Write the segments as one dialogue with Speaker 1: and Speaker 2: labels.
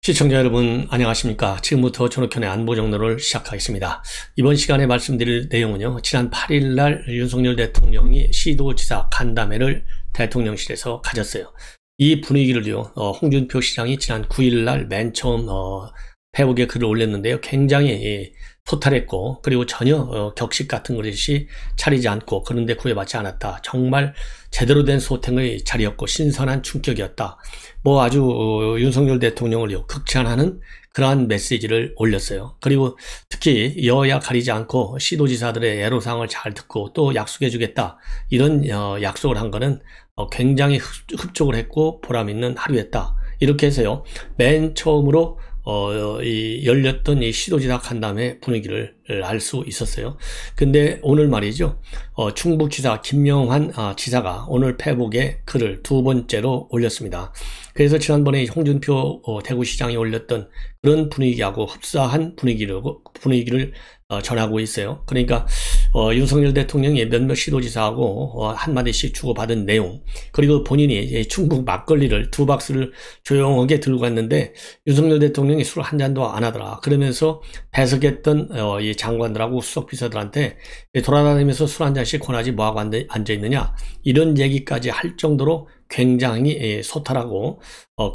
Speaker 1: 시청자 여러분 안녕하십니까. 지금부터 전옥현의 안보정로를 시작하겠습니다. 이번 시간에 말씀드릴 내용은요, 지난 8일날 윤석열 대통령이 시도지사 간담회를 대통령실에서 가졌어요. 이 분위기를요, 홍준표 시장이 지난 9일날 맨 처음 페북에 글을 올렸는데요, 굉장히 토탈했고, 그리고 전혀 격식 같은 것이 차리지 않고 그런데 구애받지 않았다. 정말 제대로 된 소탱의 자리였고 신선한 충격이었다. 뭐 아주 윤석열 대통령을 극찬하는 그러한 메시지를 올렸어요. 그리고 특히 여야 가리지 않고 시도지사들의 애로사항을 잘 듣고 또 약속해 주겠다, 이런 약속을 한 거는 굉장히 흡족을 했고 보람있는 하루였다. 이렇게 해서요, 맨 처음으로 열렸던 이 시도지사 간담회 분위기를 알 수 있었어요. 근데 오늘 말이죠, 충북지사 김영환 지사가 오늘 페북에 글을 두 번째로 올렸습니다. 그래서 지난번에 홍준표 대구시장이 올렸던 그런 분위기하고 흡사한 분위기를 전하고 있어요. 그러니까 윤석열 대통령이 몇몇 시도지사하고 한마디씩 주고받은 내용, 그리고 본인이 충북 막걸리를 2박스를 조용하게 들고 갔는데 윤석열 대통령이 술 한 잔도 안 하더라. 그러면서 배석했던 이 장관들하고 수석비서들한테 돌아다니면서 술 한 잔씩 권하지 뭐하고 앉아있느냐, 이런 얘기까지 할 정도로 굉장히 소탈하고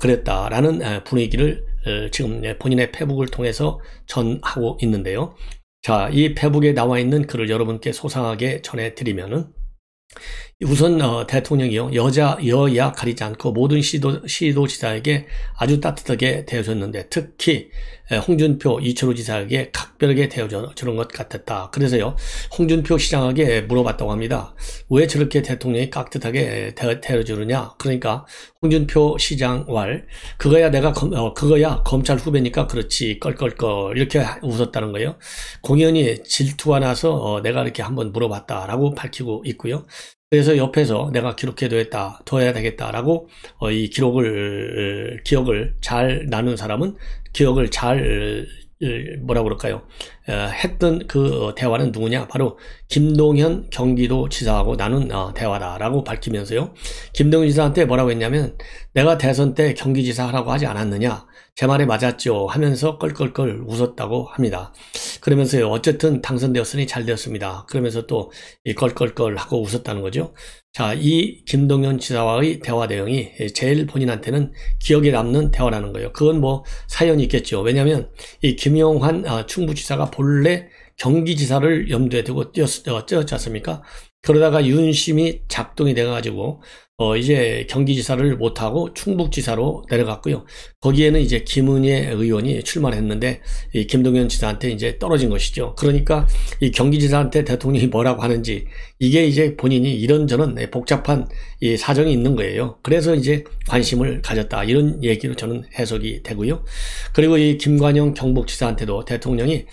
Speaker 1: 그랬다라는 분위기를 지금 본인의 페북을 통해서 전하고 있는데요. 자, 이 페북에 나와 있는 글을 여러분께 소상하게 전해드리면은, 우선 대통령이요, 여야 가리지 않고 모든 시도지사에게 아주 따뜻하게 대해줬는데, 특히 홍준표, 이철우 지사에게 각별하게 대해주는 것 같았다. 그래서요, 홍준표 시장에게 물어봤다고 합니다. 왜 저렇게 대통령이 깍듯하게 대해주느냐. 그러니까 홍준표 시장 그거야 그거야 검찰 후배니까 그렇지 껄껄껄 이렇게 웃었다는 거예요. 공연히 질투가 나서 내가 이렇게 한번 물어봤다라고 밝히고 있고요. 그래서 옆에서 내가 기록해둬야 되겠다라고 이 기억을 잘 나눈 사람은 기억을 잘 뭐라 그럴까요? 했던 그 대화는 누구냐? 바로 김동현 경기도 지사하고 나눈 대화다라고 밝히면서요, 김동현 지사한테 뭐라고 했냐면, 내가 대선 때 경기지사 하라고 하지 않았느냐? 제 말에 맞았죠 하면서 껄껄껄 웃었다고 합니다. 그러면서요, 어쨌든 당선되었으니 잘 되었습니다. 그러면서 또 이 껄껄껄 하고 웃었다는 거죠. 자, 이 김동현 지사와의 대화 내용이 제일 본인한테는 기억에 남는 대화라는 거예요. 그건 뭐 사연이 있겠죠. 왜냐하면 이 김영환 충북지사가 본래 경기지사를 염두에 두고 뛰었지 않습니까? 그러다가 윤심이 작동이 돼가지고 이제 경기지사를 못하고 충북지사로 내려갔고요. 거기에는 이제 김은혜 의원이 출마를 했는데 이 김동현 지사한테 이제 떨어진 것이죠. 그러니까 이 경기지사한테 대통령이 뭐라고 하는지, 이게 이제 본인이 이런저런 복잡한 이 사정이 있는 거예요. 그래서 이제 관심을 가졌다, 이런 얘기로 저는 해석이 되고요. 그리고 이 김관영 경북지사한테도 대통령이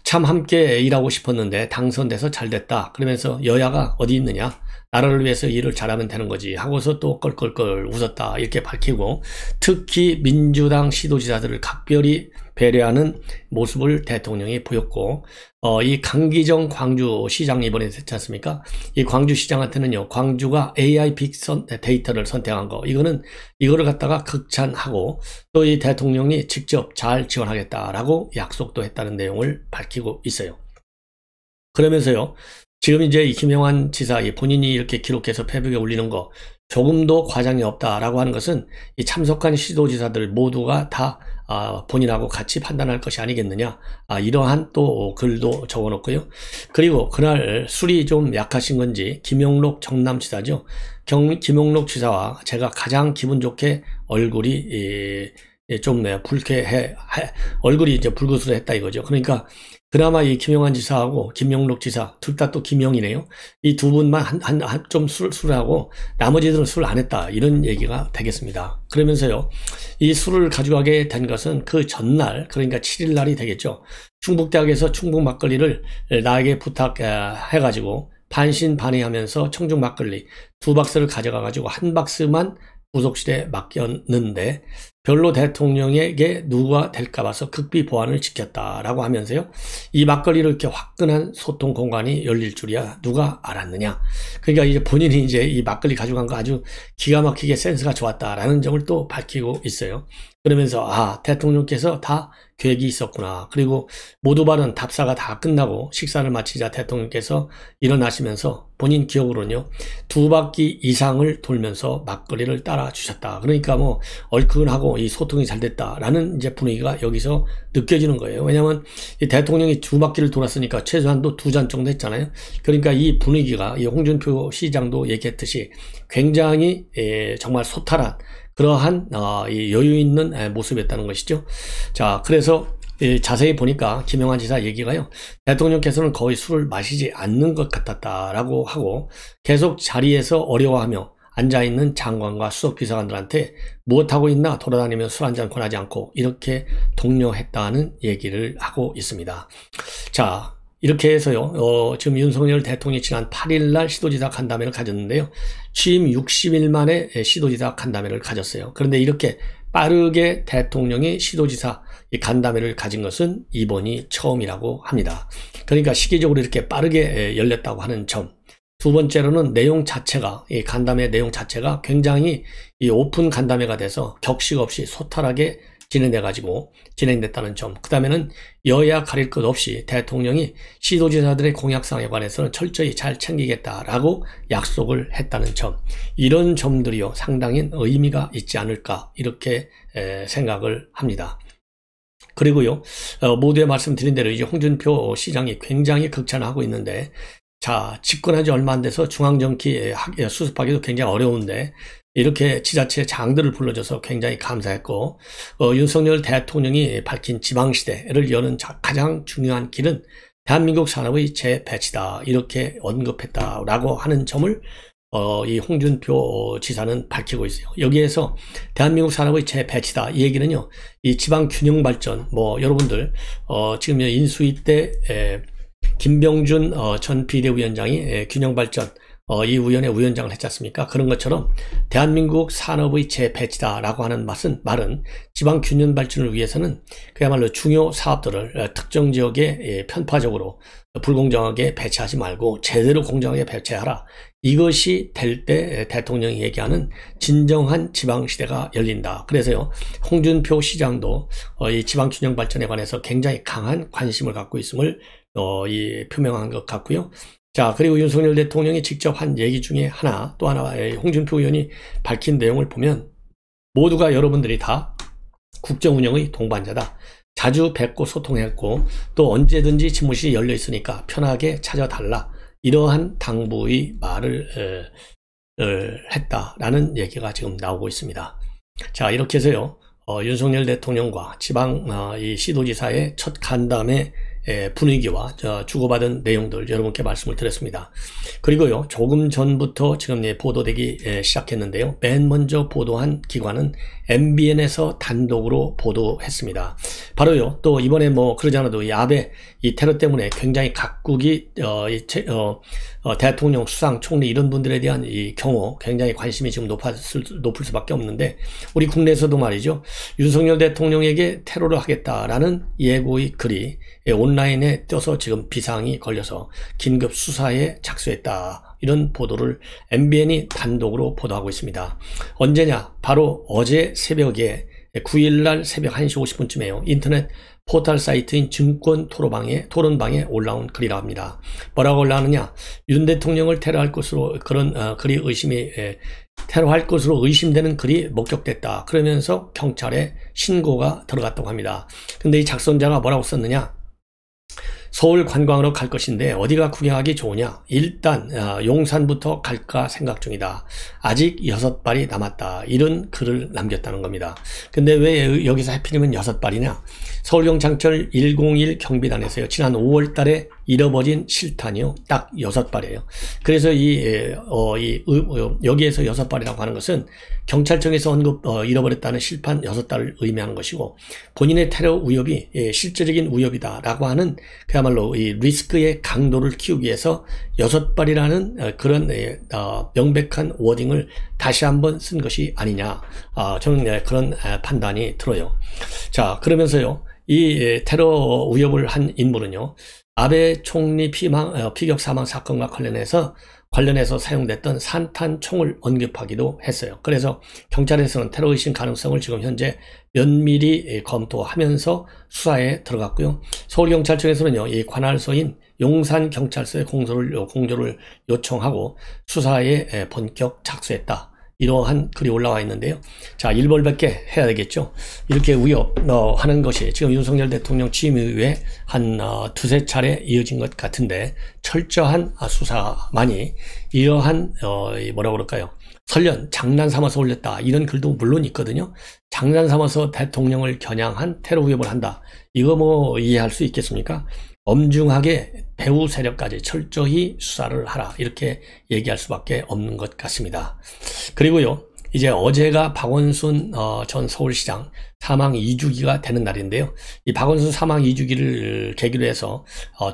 Speaker 1: 참 함께 일하고 싶었는데 당선돼서 잘 됐다. 그러면서 여야가 어디 있느냐, 나라를 위해서 일을 잘하면 되는 거지 하고서 또 껄껄껄 웃었다, 이렇게 밝히고, 특히 민주당 시도지사들을 각별히 배려하는 모습을 대통령이 보였고, 이 강기정 광주시장 이번에 됐지 않습니까? 이 광주시장한테는요, 광주가 AI 빅 데이터를 선택한 거, 이거를 갖다가 극찬하고, 또 이 대통령이 직접 잘 지원하겠다라고 약속도 했다는 내용을 밝히고 있어요. 그러면서요, 지금 이제 이 김영환 지사, 본인이 이렇게 기록해서 페북에 올리는 거 조금도 과장이 없다라고 하는 것은 이 참석한 시도지사들 모두가 다 본인하고 같이 판단할 것이 아니겠느냐, 이러한 또 글도 적어놓고요. 그리고 그날 술이 좀 약하신 건지 김용록 정남지사죠, 김용록 지사와 제가 가장 기분 좋게 얼굴이 좀 얼굴이 이제 불그스름했다 이거죠. 그러니까 그나마 이 김영환 지사하고 김용록 지사 둘 다 또 김영이네요. 이 두 분만 좀 술을 하고 나머지들은 술 안 했다, 이런 얘기가 되겠습니다. 그러면서요, 이 술을 가져가게 된 것은 그 전날, 그러니까 7일 날이 되겠죠. 충북대학에서 충북 막걸리를 나에게 부탁해가지고 반신반의하면서 청중 막걸리 2박스를 가져가가지고 1박스만 부속실에 맡겼는데 별로 대통령에게 누가 될까 봐서 극비 보안을 지켰다라고 하면서요, 이 막걸리를 이렇게 화끈한 소통 공간이 열릴 줄이야 누가 알았느냐. 그러니까 이제 본인이 이제 이 막걸리 가져간 거 아주 기가 막히게 센스가 좋았다라는 점을 또 밝히고 있어요. 그러면서 대통령께서 다 계획이 있었구나. 그리고 모두 발언 답사가 다 끝나고 식사를 마치자 대통령께서 일어나시면서 본인 기억으로는요 2바퀴 이상을 돌면서 막걸리를 따라 주셨다. 그러니까 뭐 얼큰하고 이 소통이 잘 됐다라는 이제 분위기가 여기서 느껴지는 거예요. 왜냐하면 이 대통령이 2바퀴를 돌았으니까 최소한도 2잔 정도 했잖아요. 그러니까 이 분위기가 이 홍준표 시장도 얘기했듯이 굉장히 정말 소탈한 그러한 이 여유 있는 모습이었다는 것이죠. 자, 그래서 자세히 보니까 김영환 지사 얘기가요. 대통령께서는 거의 술을 마시지 않는 것 같았다라고 하고 계속 자리에서 어려워하며 앉아있는 장관과 수석비서관들한테 무엇하고 있나 돌아다니며 술 한잔 권하지 않고 이렇게 독려했다는 얘기를 하고 있습니다. 자, 이렇게 해서요, 지금 윤석열 대통령이 지난 8일날 시도지사 간담회를 가졌는데요. 취임 60일 만에 시도지사 간담회를 가졌어요. 그런데 이렇게 빠르게 대통령이 시도지사 간담회를 가진 것은 이번이 처음이라고 합니다. 그러니까 시기적으로 이렇게 빠르게 열렸다고 하는 점. 두 번째로는 내용 자체가, 이 간담회 내용 자체가 굉장히 이 오픈 간담회가 돼서 격식 없이 소탈하게 진행됐다는 점. 그 다음에는 여야 가릴 것 없이 대통령이 시도지사들의 공약사항에 관해서는 철저히 잘 챙기겠다라고 약속을 했다는 점. 이런 점들이요 상당히 의미가 있지 않을까 이렇게 생각을 합니다. 그리고요 모두에 말씀드린 대로 이제 홍준표 시장이 굉장히 극찬을 하고 있는데, 자, 집권한 지 얼마 안 돼서 중앙정치 수습하기도 굉장히 어려운데 이렇게 지자체 장들을 불러줘서 굉장히 감사했고, 윤석열 대통령이 밝힌 지방시대를 여는 가장 중요한 길은 대한민국 산업의 재배치다 이렇게 언급했다라고 하는 점을 이 홍준표 지사는 밝히고 있어요. 여기에서 대한민국 산업의 재배치다 이 얘기는요, 이 지방 균형 발전, 뭐 여러분들 지금 인수위 때 김병준 전 비대위원장이 균형 발전 이 위원회 위원장을 했지 않습니까? 그런 것처럼 대한민국 산업의 재배치다라고 하는 말은 지방 균형 발전을 위해서는 그야말로 중요 사업들을 특정 지역에 편파적으로 불공정하게 배치하지 말고 제대로 공정하게 배치하라. 이것이 될 때 대통령이 얘기하는 진정한 지방시대가 열린다. 그래서요, 홍준표 시장도 이 지방균형 발전에 관해서 굉장히 강한 관심을 갖고 있음을 표명한 것 같고요. 자, 그리고 윤석열 대통령이 직접 한 얘기 중에 또 하나 홍준표 의원이 밝힌 내용을 보면 모두가 여러분들이 다 국정운영의 동반자다. 자주 뵙고 소통했고 또 언제든지 집무실이 열려 있으니까 편하게 찾아달라. 이러한 당부의 말을 했다라는 얘기가 지금 나오고 있습니다. 자, 이렇게 해서요, 윤석열 대통령과 지방 이 시도지사의 첫 간담회 분위기와 주고받은 내용들 여러분께 말씀을 드렸습니다. 그리고요, 조금 전부터 지금 보도되기 시작했는데요. 맨 먼저 보도한 기관은 MBN에서 단독으로 보도했습니다. 바로요, 또 이번에 뭐 그러지 않아도 이 아베 이 테러 때문에 굉장히 각국이 대통령, 수상, 총리 이런 분들에 대한 이 경우 굉장히 관심이 지금 높을 수밖에 없는데, 우리 국내에서도 말이죠, 윤석열 대통령에게 테러를 하겠다라는 예고의 글이 온라인에 떠서 지금 비상이 걸려서 긴급 수사에 착수했다. 이런 보도를 MBN이 단독으로 보도하고 있습니다. 언제냐? 바로 어제 새벽에 9일날 새벽 1시 50분쯤에요. 인터넷 포털 사이트인 증권 토론방에 올라온 글이라 합니다. 뭐라고 올라오느냐? 윤 대통령을 테러할 것으로 그런 글이 테러할 것으로 의심되는 글이 목격됐다. 그러면서 경찰에 신고가 들어갔다고 합니다. 근데 이 작성자가 뭐라고 썼느냐? 서울 관광으로 갈 것인데 어디가 구경하기 좋으냐? 일단 용산부터 갈까 생각 중이다. 아직 6발이 남았다. 이런 글을 남겼다는 겁니다. 근데 왜 여기서 하필이면 6발이냐? 서울경찰청 101 경비단에서요, 지난 5월 달에 잃어버린 실탄이요, 딱 6발이에요. 그래서 여기에서 6발이라고 하는 것은 경찰청에서 잃어버렸다는 실탄 6발을 의미하는 것이고, 본인의 테러 위협이 실제적인 위협이다라고 하는 그야말로 이 리스크의 강도를 키우기 위해서 6발이라는 그런 명백한 워딩을 다시 한번 쓴 것이 아니냐. 저는 그런 판단이 들어요. 자, 그러면서요, 이 테러 위협을 한 인물은요, 아베 총리 피격 사망 사건과 관련해서 사용됐던 산탄총을 언급하기도 했어요. 그래서 경찰에서는 테러 의심 가능성을 지금 현재 면밀히 검토하면서 수사에 들어갔고요. 서울경찰청에서는요, 이 관할소인 용산경찰서에 공조를 요청하고 수사에 본격 착수했다. 이러한 글이 올라와 있는데요. 자, 일벌백계 해야 되겠죠. 이렇게 위협하는 것이 지금 윤석열 대통령 취임 이후에 한 두세 차례 이어진 것 같은데, 철저한 수사만이 이러한 뭐라고 그럴까요? 설령 장난 삼아서 올렸다, 이런 글도 물론 있거든요. 장난 삼아서 대통령을 겨냥한 테러 위협을 한다, 이거 뭐 이해할 수 있겠습니까? 엄중하게 배후 세력까지 철저히 수사를 하라, 이렇게 얘기할 수밖에 없는 것 같습니다. 그리고요, 이제 어제가 박원순 전 서울시장 사망 2주기가 되는 날인데요. 이 박원순 사망 2주기를 계기로 해서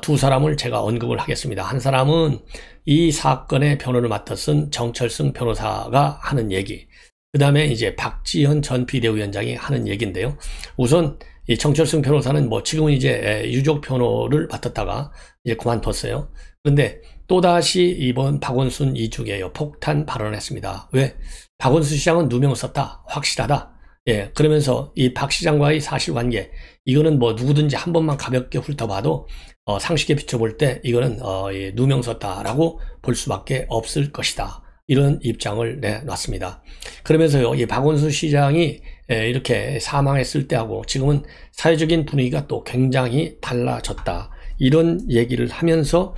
Speaker 1: 두 사람을 제가 언급을 하겠습니다. 한 사람은 이 사건의 변호를 맡았은 정철승 변호사가 하는 얘기, 그 다음에 이제 박지현 전 비대위원장이 하는 얘기인데요. 우선 이 정철승 변호사는 뭐 지금은 이제 유족 변호를 맡았다가 이제 그만뒀어요. 그런데 또다시 이번 박원순 2주기에 폭탄 발언을 했습니다. 왜? 박원순 시장은 누명을 썼다, 확실하다. 예, 그러면서 이 박 시장과의 사실관계, 이거는 뭐 누구든지 한 번만 가볍게 훑어봐도 상식에 비춰볼 때 이거는 누명 썼다라고 볼 수밖에 없을 것이다, 이런 입장을 내놨습니다. 그러면서요, 이 박원순 시장이 이렇게 사망했을 때하고 지금은 사회적인 분위기가 또 굉장히 달라졌다, 이런 얘기를 하면서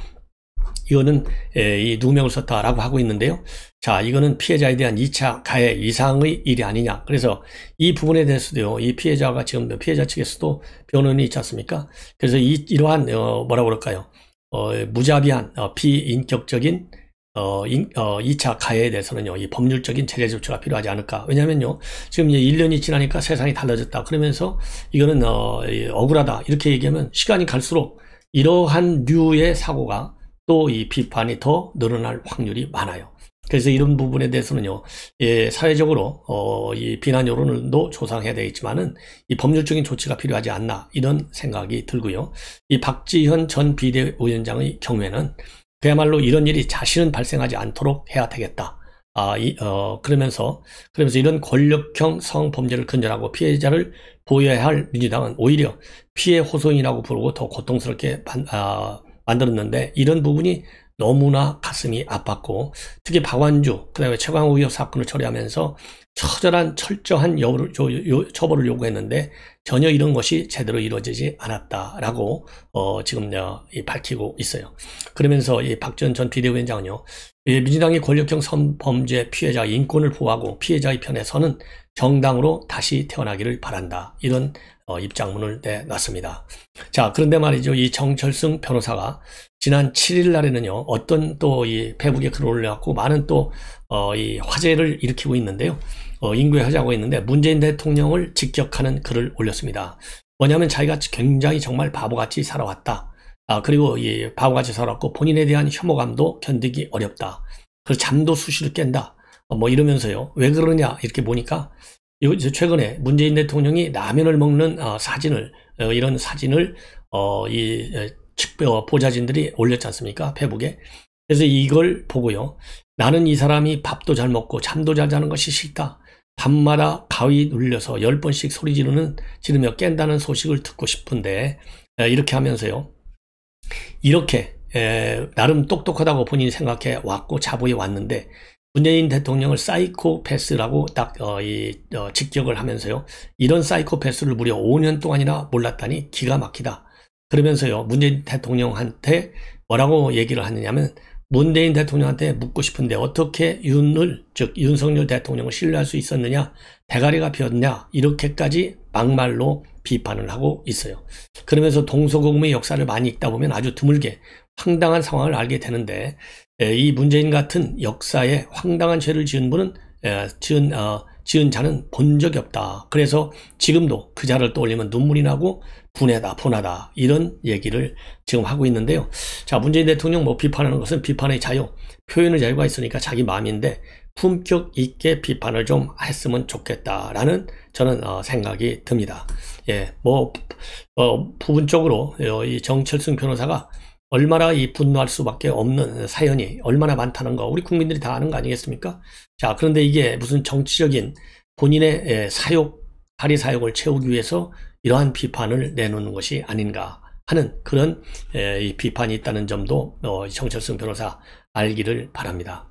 Speaker 1: 이거는 이 누명을 썼다라고 하고 있는데요. 자, 이거는 피해자에 대한 2차 가해 이상의 일이 아니냐. 그래서 이 부분에 대해서도요, 이 피해자가 지금 피해자 측에서도 변호인이 있지 않습니까? 그래서 이러한 뭐라고 그럴까요? 무자비한 비인격적인 2차 가해에 대해서는요, 이 법률적인 제재 조치가 필요하지 않을까. 왜냐면요, 지금 이제 1년이 지나니까 세상이 달라졌다, 그러면서 이거는 억울하다, 이렇게 얘기하면 시간이 갈수록 이러한 류의 사고가 또 이 비판이 더 늘어날 확률이 많아요. 그래서 이런 부분에 대해서는요, 사회적으로 이 비난 여론도 조성해야 되겠지만은 이 법률적인 조치가 필요하지 않나, 이런 생각이 들고요. 이 박지현 전 비대위원장의 경우에는 그야말로 이런 일이 자신은 발생하지 않도록 해야 되겠다. 그러면서 이런 권력형 성범죄를 근절하고 피해자를 보호해야 할 민주당은 오히려 피해 호소인이라고 부르고 더 고통스럽게 만들었는데, 이런 부분이 너무나 가슴이 아팠고, 특히 박완주, 그 다음에 최광욱 의혹 사건을 처리하면서 처절한 철저한 처벌을 요구했는데 전혀 이런 것이 제대로 이루어지지 않았다라고 지금 밝히고 있어요. 그러면서 이 박지원 전 비대위원장은요, 민주당이 권력형 성범죄 피해자 인권을 보호하고 피해자의 편에 서는 정당으로 다시 태어나기를 바란다, 이런 입장문을 내놨습니다. 자, 그런데 말이죠, 이 정철승 변호사가 지난 7일 날에는요, 어떤 또 이 페북에 글을 올려갖고 많은 또 이 화제를 일으키고 있는데요. 인구에 하자고 했는데 문재인 대통령을 직격하는 글을 올렸습니다. 뭐냐면 자기가 굉장히 정말 바보같이 살아왔다. 그리고 이 바보같이 살아왔고 본인에 대한 혐오감도 견디기 어렵다. 그래서 잠도 수시로 깬다. 뭐 이러면서요. 왜 그러냐 이렇게 보니까 최근에 문재인 대통령이 라면을 먹는 사진을, 이런 사진을 보좌진들이 올렸지 않습니까? 페북에. 그래서 이걸 보고요, 나는 이 사람이 밥도 잘 먹고 잠도 잘 자는 것이 싫다. 밤마다 가위 눌려서 10번씩 소리 지르며 깬다는 소식을 듣고 싶은데, 이렇게 하면서요, 이렇게 나름 똑똑하다고 본인이 생각해 왔고 자부해 왔는데 문재인 대통령을 사이코패스라고 딱 직격을 하면서요, 이런 사이코패스를 무려 5년 동안이나 몰랐다니 기가 막히다. 그러면서요, 문재인 대통령한테 뭐라고 얘기를 하느냐면, 문재인 대통령한테 묻고 싶은데 어떻게 윤석열 대통령을 신뢰할 수 있었느냐, 대가리가 비었냐, 이렇게까지 막말로 비판을 하고 있어요. 그러면서 동서고금의 역사를 많이 읽다 보면 아주 드물게 황당한 상황을 알게 되는데, 이 문재인 같은 역사에 황당한 죄를 지은 분은 지은 자는 본 적이 없다. 그래서 지금도 그 자를 떠올리면 눈물이 나고 분하다, 이런 얘기를 지금 하고 있는데요. 자, 문재인 대통령 뭐 비판하는 것은 비판의 자유, 표현의 자유가 있으니까 자기 마음인데 품격 있게 비판을 좀 했으면 좋겠다라는 저는 생각이 듭니다. 뭐 부분적으로 이 정철승 변호사가 얼마나 이 분노할 수밖에 없는 사연이 얼마나 많다는 거 우리 국민들이 다 아는 거 아니겠습니까? 자, 그런데 이게 무슨 정치적인 본인의 발의 사욕을 채우기 위해서 이러한 비판을 내놓는 것이 아닌가 하는 그런 이 비판이 있다는 점도 정철승 변호사 알기를 바랍니다.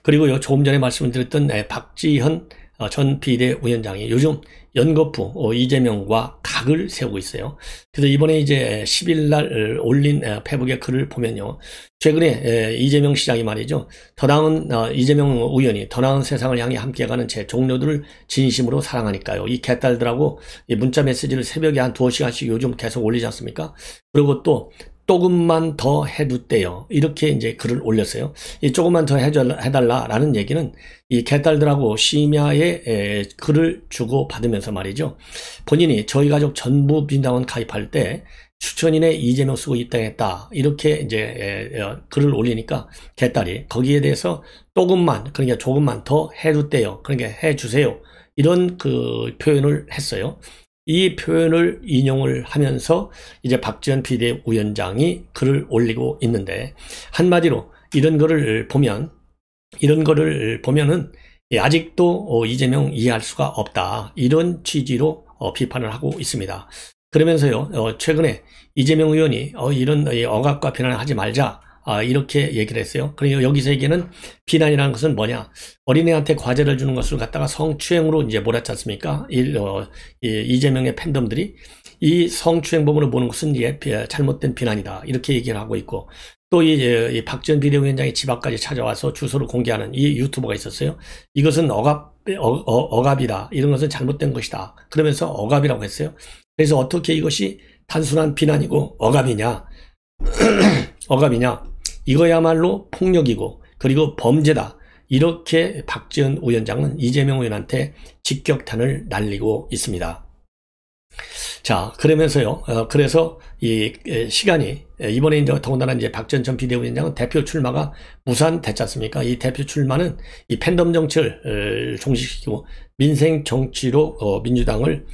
Speaker 1: 그리고요, 조금 전에 말씀드렸던 박지현 전 비대위원장이 요즘 연거푸 이재명과 각을 세우고 있어요. 그래서 이번에 이제 10일 날 올린 페북의 글을 보면요, 최근에 이재명 시장이 말이죠, 더 나은 이재명 의원이 더 나은 세상을 향해 함께 가는 제 동료들을 진심으로 사랑하니까요. 이 개딸들하고 문자 메시지를 새벽에 한 2시간씩 요즘 계속 올리지 않습니까? 그리고 또 조금만 더 해둘게요. 이렇게 이제 글을 올렸어요. 이 조금만 더 해달라라는 얘기는 이 개딸들하고 심야에 글을 주고 받으면서 말이죠. 본인이 저희 가족 전부 민주당원 가입할 때 추천인에 이재명 쓰고 입당했다. 이렇게 이제 글을 올리니까 개딸이 거기에 대해서 조금만, 그러니까 조금만 더 해둘게요. 그러니까 해주세요. 이런 그 표현을 했어요. 이 표현을 인용을 하면서 이제 박지원 비대위원장이 글을 올리고 있는데, 한마디로 이런 거를 보면은 아직도 이재명 이해할 수가 없다, 이런 취지로 비판을 하고 있습니다. 그러면서요, 최근에 이재명 의원이 이런 억압과 비난을 하지 말자, 이렇게 얘기를 했어요. 그리고 여기서 얘기는 비난이라는 것은 뭐냐? 어린애한테 과제를 주는 것을 갖다가 성추행으로 이제 몰았지 않습니까? 이재명의 팬덤들이 이 성추행범으로 보는 것은 잘못된 비난이다, 이렇게 얘기를 하고 있고, 또 이 박지원 비대위원장의 집 앞까지 찾아와서 주소를 공개하는 이 유튜버가 있었어요. 이것은 억압이다. 이런 것은 잘못된 것이다. 그러면서 억압이라고 했어요. 그래서 어떻게 이것이 단순한 비난이고 억압이냐? 억압이냐? 이거야말로 폭력이고 그리고 범죄다. 이렇게 박지원 위원장은 이재명 의원한테 직격탄을 날리고 있습니다. 자, 그러면서요, 그래서 이 시간이 이번에 이제 더군다나 이제 박지원 전 비대위원장은 대표 출마가 무산됐지 않습니까? 이 대표 출마는 이 팬덤 정치를 종식시키고 민생 정치로 민주당을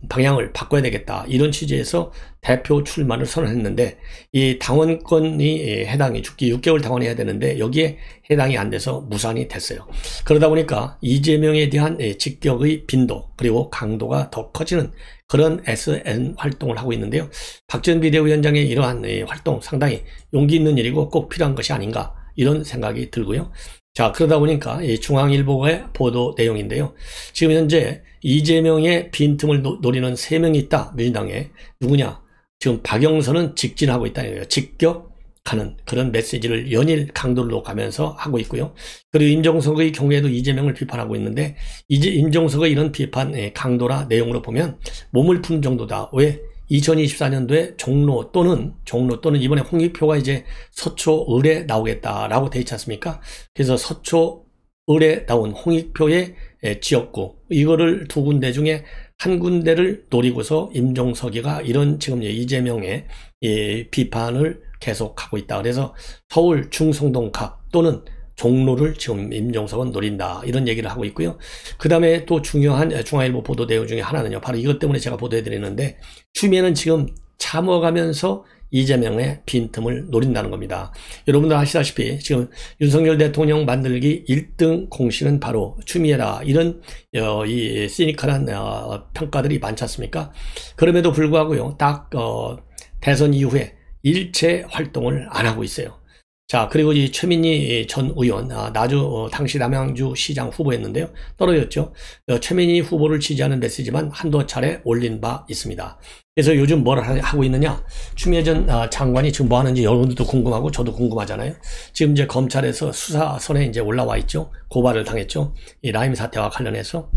Speaker 1: 방향을 바꿔야 되겠다, 이런 취지에서 대표 출마를 선언했는데, 이 당원권이 해당이 죽기 6개월 당원해야 되는데 여기에 해당이 안 돼서 무산이 됐어요. 그러다 보니까 이재명에 대한 직격의 빈도 그리고 강도가 더 커지는 그런 SN 활동을 하고 있는데요. 박지원 비대위원장의 이러한 활동 상당히 용기 있는 일이고 꼭 필요한 것이 아닌가, 이런 생각이 들고요. 자, 그러다 보니까 중앙일보의 보도 내용인데요. 지금 현재 이재명의 빈틈을 노리는 3명이 있다, 민주당에. 누구냐? 지금 박영선은 직진하고 있다는 거예요. 직격하는 그런 메시지를 연일 강도를 놓가면서 하고 있고요. 그리고 임종석의 경우에도 이재명을 비판하고 있는데, 이제 임종석의 이런 비판 강도나 내용으로 보면 몸을 푸는 정도다. 왜? 2024년도에 종로 또는 이번에 홍익표가 이제 서초을에 나오겠다라고 돼 있지 않습니까? 그래서 서초을에 나온 홍익표의 지역구, 이거를 2군데 중에 한 군데를 노리고서 임종석이가 이런 지금 이재명의 비판을 계속하고 있다. 그래서 서울 중성동갑 또는 종로를 지금 임종석은 노린다, 이런 얘기를 하고 있고요. 그 다음에 또 중요한 중앙일보 보도 내용 중에 하나는요, 바로 이것 때문에 제가 보도해드리는데, 추미애는 지금 참어가면서 이재명의 빈틈을 노린다는 겁니다. 여러분들 아시다시피 지금 윤석열 대통령 만들기 1등 공신은 바로 추미애라, 이런 이 시니컬한 평가들이 많지 않습니까? 그럼에도 불구하고요, 딱 대선 이후에 일체 활동을 안 하고 있어요. 자, 그리고 이 최민희 전 의원, 당시 남양주 시장 후보였는데요, 떨어졌죠. 최민희 후보를 지지하는 메시지만 한두 차례 올린 바 있습니다. 그래서 요즘 뭘 하고 있느냐? 추미애 전 장관이 지금 뭐 하는지 여러분들도 궁금하고 저도 궁금하잖아요. 지금 이제 검찰에서 수사선에 이제 올라와 있죠. 고발을 당했죠. 이 라임 사태와 관련해서.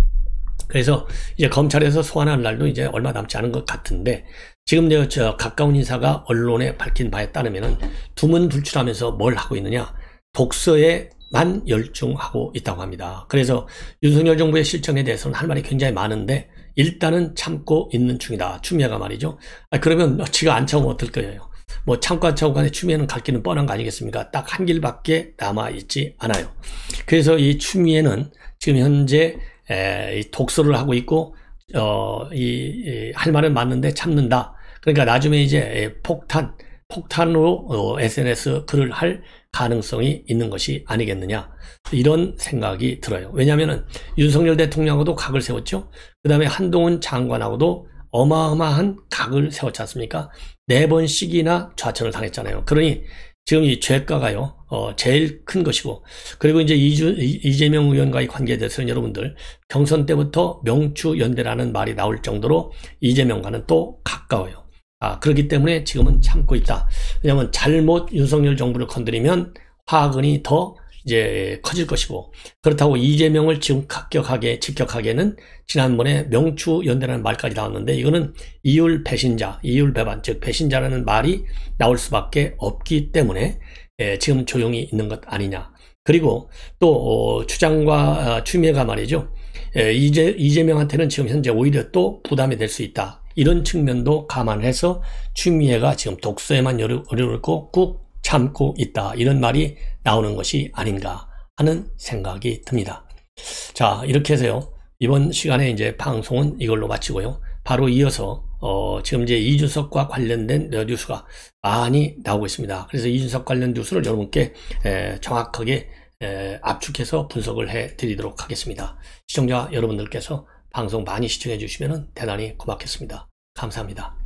Speaker 1: 그래서 이제 검찰에서 소환할 날도 이제 얼마 남지 않은 것 같은데, 지금 가까운 인사가 언론에 밝힌 바에 따르면은 두문불출하면서 뭘 하고 있느냐? 독서에만 열중하고 있다고 합니다. 그래서 윤석열 정부의 실정에 대해서는 할 말이 굉장히 많은데 일단은 참고 있는 중이다, 추미애가 말이죠. 그러면 지가 안 참으면 어떨 거예요? 뭐 참고 안 참고 간에 추미애는 갈 길은 뻔한 거 아니겠습니까? 딱 한 길밖에 남아있지 않아요. 그래서 이 추미애는 지금 현재 독서를 하고 있고, 할 말은 맞는데 참는다. 그러니까 나중에 이제 폭탄으로 SNS 글을 할 가능성이 있는 것이 아니겠느냐, 이런 생각이 들어요. 왜냐하면 윤석열 대통령하고도 각을 세웠죠. 그 다음에 한동훈 장관하고도 어마어마한 각을 세웠지 않습니까? 4번씩이나 좌천을 당했잖아요. 그러니 지금 이 죄가가요, 제일 큰 것이고, 그리고 이제 이재명 의원과의 관계에 대해서는 여러분들 경선 때부터 명추연대라는 말이 나올 정도로 이재명과는 또 가까워요. 그렇기 때문에 지금은 참고 있다. 왜냐하면 잘못 윤석열 정부를 건드리면 화근이 더 이제 커질 것이고, 그렇다고 이재명을 지금 직격하게는 지난번에 명추연대라는 말까지 나왔는데, 이거는 이율 배신자, 이율 배반, 즉 배신자라는 말이 나올 수밖에 없기 때문에 지금 조용히 있는 것 아니냐. 그리고 또 추장과 추미애가 말이죠, 이재명한테는 지금 현재 오히려 또 부담이 될 수 있다, 이런 측면도 감안해서 추미애가 지금 독서에만 어려울 거 꾹 참고 있다, 이런 말이 나오는 것이 아닌가 하는 생각이 듭니다. 자, 이렇게 해서요, 이번 시간에 이제 방송은 이걸로 마치고요. 바로 이어서 지금 이제 이준석과 관련된 뉴스가 많이 나오고 있습니다. 그래서 이준석 관련 뉴스를 여러분께 정확하게 압축해서 분석을 해 드리도록 하겠습니다. 시청자 여러분들께서 방송 많이 시청해 주시면 대단히 고맙겠습니다. 감사합니다.